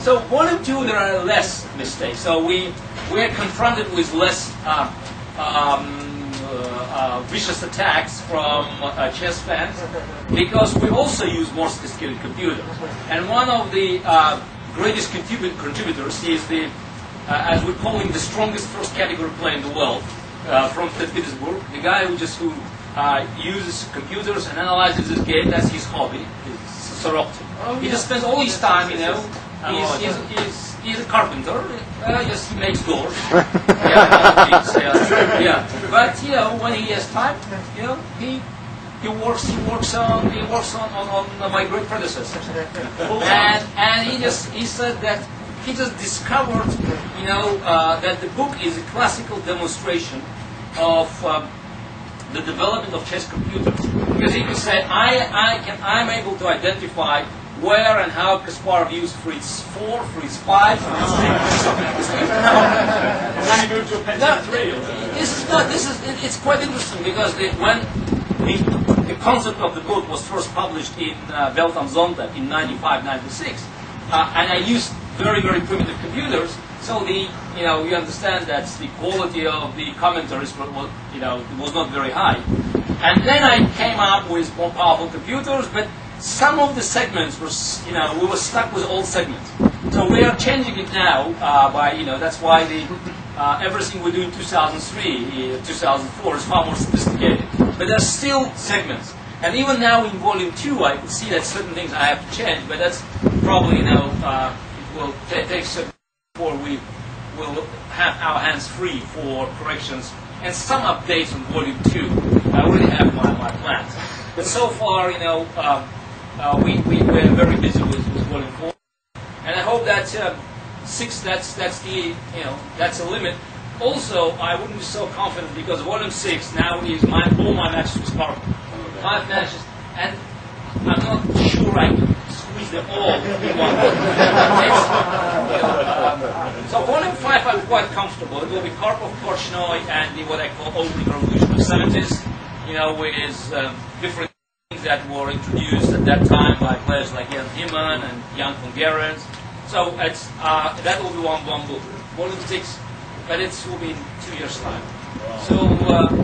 So volume 2, there are less mistakes. So we are confronted with less vicious attacks from chess fans because we also use more sophisticated computers. And one of the greatest contributors is the, as we call him, the strongest first category player in the world from St. Petersburg. The guy who uses computers and analyzes this game. That's his hobby. He just spends all his time, you know. He's a carpenter. Yes, he makes doors. Yeah. But you know, when he has time, you know, he works on my great predecessor. And he said that he just discovered, you know, that the book is a classical demonstration of the development of chess computers. Because he could say, I'm able to identify where and how Kasparov used Fritz 4, Fritz 5, Fritz 6. And then he moved to a Pentium 3. It's quite interesting because when the concept of the book was first published in Welt am Sonntag in 95, 96, and I used very, very primitive computers, so you understand that the quality of the commentaries was not very high. And then I came up with more powerful computers, but some of the segments were, we were stuck with old segments. So we are changing it now that's why everything we do in 2003, 2004 is far more sophisticated. But there's still segments. And even now in volume 2, I can see that certain things I have to change, but that's probably, it will take some before we will have our hands free for corrections and some updates on volume 2. I already have my plans. But so far, we are very busy with volume 4. And I hope that 6, that's a limit. Also, I wouldn't be so confident because volume 6 now is all my matches with Kasparov. 5 matches, and I'm not sure I can squeeze them all in one. So volume 5 I'm quite comfortable. It will be Karpov, Korchnoi, and what I call opening revolution of the 70s, with different things that were introduced at that time by players like Jan Himman and young Hungarians. So that will be one book. Volume 6, but it will be in 2 years' time. So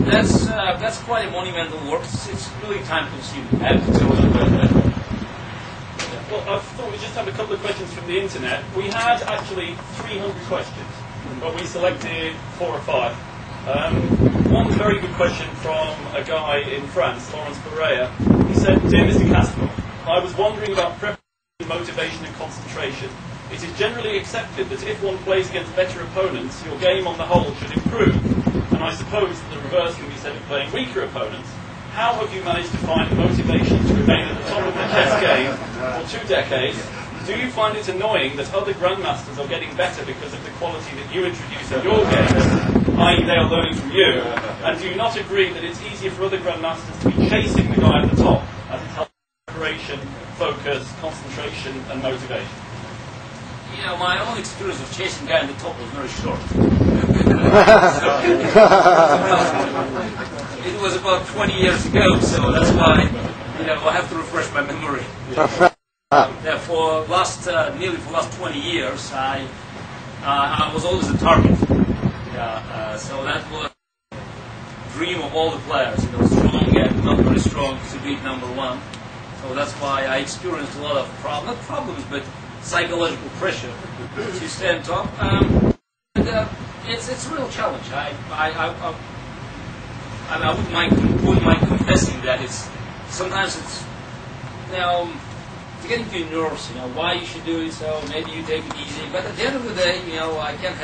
that's quite a monumental work. It's really time-consuming. I have to tell you. Well, I thought we'd just have a couple of questions from the internet. We had actually 300 questions, but we selected 4 or 5. One very good question from a guy in France, Laurence Pereira. He said, "Dear Mr. Kasparov, I was wondering about preparation, motivation and concentration. It is generally accepted that if one plays against better opponents, your game on the whole should improve. And I suppose that the reverse can be said of playing weaker opponents. How have you managed to find the motivation to remain at the top of the chess game for 2 decades? Do you find it annoying that other grandmasters are getting better because of the quality that you introduce in your games, i.e. they are learning from you? And do you not agree that it's easier for other grandmasters to be chasing the guy at the top, as it helps preparation, focus, concentration and motivation?" My own experience of chasing guy at the top was very short. It was about 20 years ago, so that's why I have to refresh my memory. For nearly the last 20 years, I was always a target. So that was the dream of all the players. Strong and not very strong to beat number 1. So that's why I experienced a lot of not problems, but psychological pressure to stand top. It's a real challenge. I wouldn't mind confessing that sometimes it's getting to your nerves. Why you should do it. So maybe you take it easy. But at the end of the day, I can't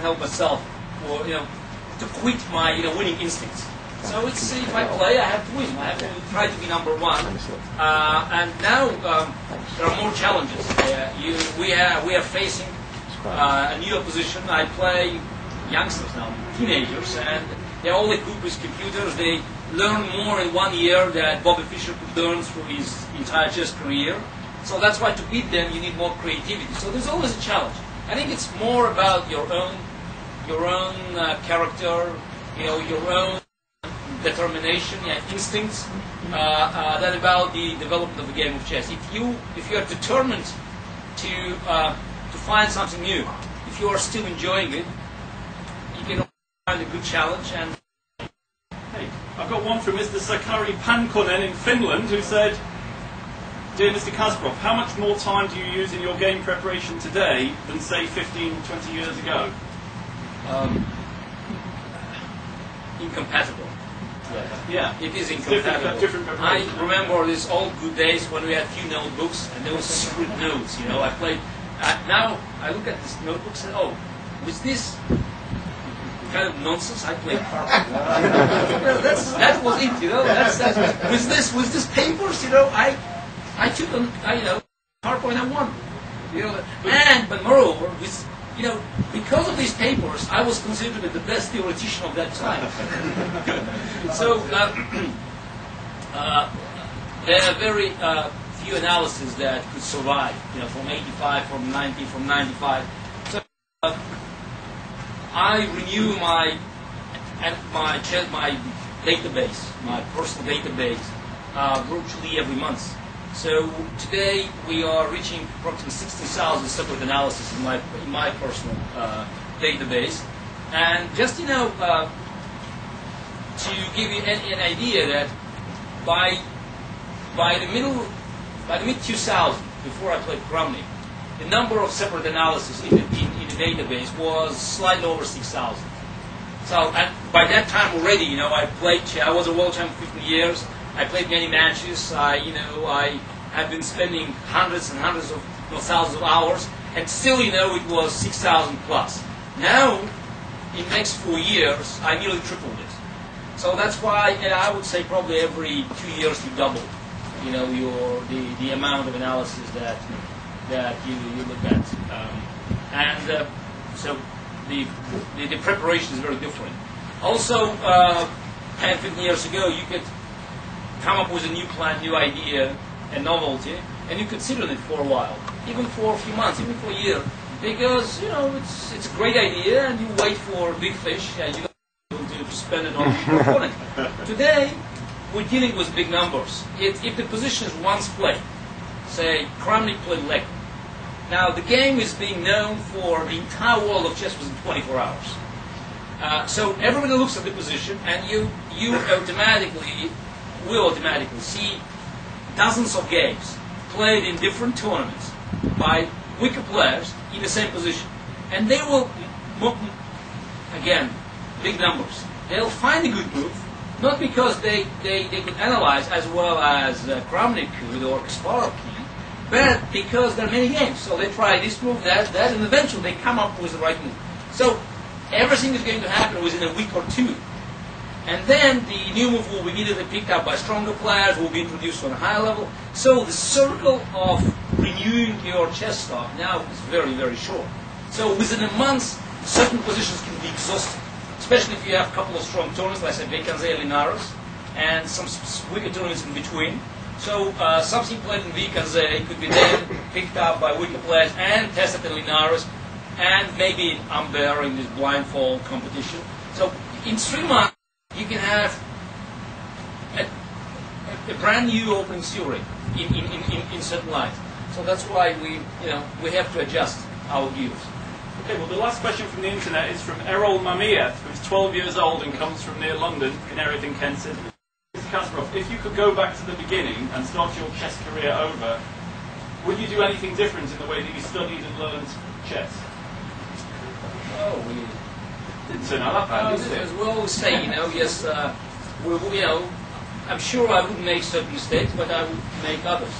help myself, or to quit my winning instincts. So it's if I play, I have to win. I have to try to be number 1. And now there are more challenges. We are facing a new opposition. I play youngsters now, teenagers, and they're all equipped with computers. They learn more in 1 year than Bobby Fischer could learn through his entire chess career. So that's why to beat them, you need more creativity. So there's always a challenge. I think it's more about your own character, your own determination, instincts, than about the development of the game of chess. If you are determined to find something new, if you are still enjoying it, you can find a good challenge. And hey, I've got one from Mr. Sakari Pankonen in Finland, who said, "Dear Mr. Kasparov, how much more time do you use in your game preparation today than, say, 15, 20 years ago?" Incompatible. Yeah, it is incompatible. Different I remember these old good days when we had few notebooks and there was secret notes. You know, I played. Now I look at this notebook and say, "Oh, was this kind of nonsense I played carpet?" That was it. You know, was this papers? You know, I took on carpet and I won. You know, but moreover, because of these papers, I was considered the best theoretician of that time. So there are very few analyses that could survive. From 85, from 90, from 95. So I renew my database, my personal database, virtually every month. So today we are reaching approximately 16,000 separate analyses in my personal database, and just to give you an idea that by the mid 2000, before I played Kramnik, the number of separate analyses in the database was slightly over 6,000. So by that time already, I played. I was a world champion for 15 years. I played many matches. I have been spending hundreds and hundreds of thousands of hours, and still, it was 6,000 plus. Now, in the next 4 years, I nearly tripled it. So that's why, I would say probably every 2 years you double, the amount of analysis that you look at, so the preparation is very different. Also, 10, 15 years ago, you could come up with a new plan, new idea, a novelty, and you could sit on it for a while, even for a few months, even for a year, because it's a great idea, and you wait for big fish, and you don't have to spend it on your opponent. Today, we're dealing with big numbers. If the position is once played, say Kramnik played Lek. Now the game is being known for the entire world of chess within 24 hours. So everybody looks at the position, and you will automatically see dozens of games played in different tournaments by weaker players in the same position. And they will, again, big numbers. They'll find a good move, not because they could analyze as well as Kramnik could or Kasparov can, but because there are many games. So they try this move, that, and eventually they come up with the right move. So everything is going to happen within a week or two. And then the new move will be immediately picked up by stronger players, will be introduced on a higher level. So the circle of renewing your chess stock now is very, very short. So within a month, certain positions can be exhausted, especially if you have a couple of strong tournaments, like Vikanze, Linares, and some weaker tournaments in between. So something played in Vikanze could be then picked up by weaker players and tested in Linares, and maybe in Amber in this blindfold competition. So in 3 months, you can have a brand new opening theory in certain lines. So that's why we have to adjust our views. Okay, well the last question from the internet is from Errol Mamiev, who's 12 years old and comes from near London, in Erithing, Kent. Mr. Kasparov, if you could go back to the beginning and start your chess career over, would you do anything different in the way that you studied and learned chess? Oh, didn't turn out that bad, did it? As we always say, yes, I'm sure I wouldn't make certain mistakes, but I would make others.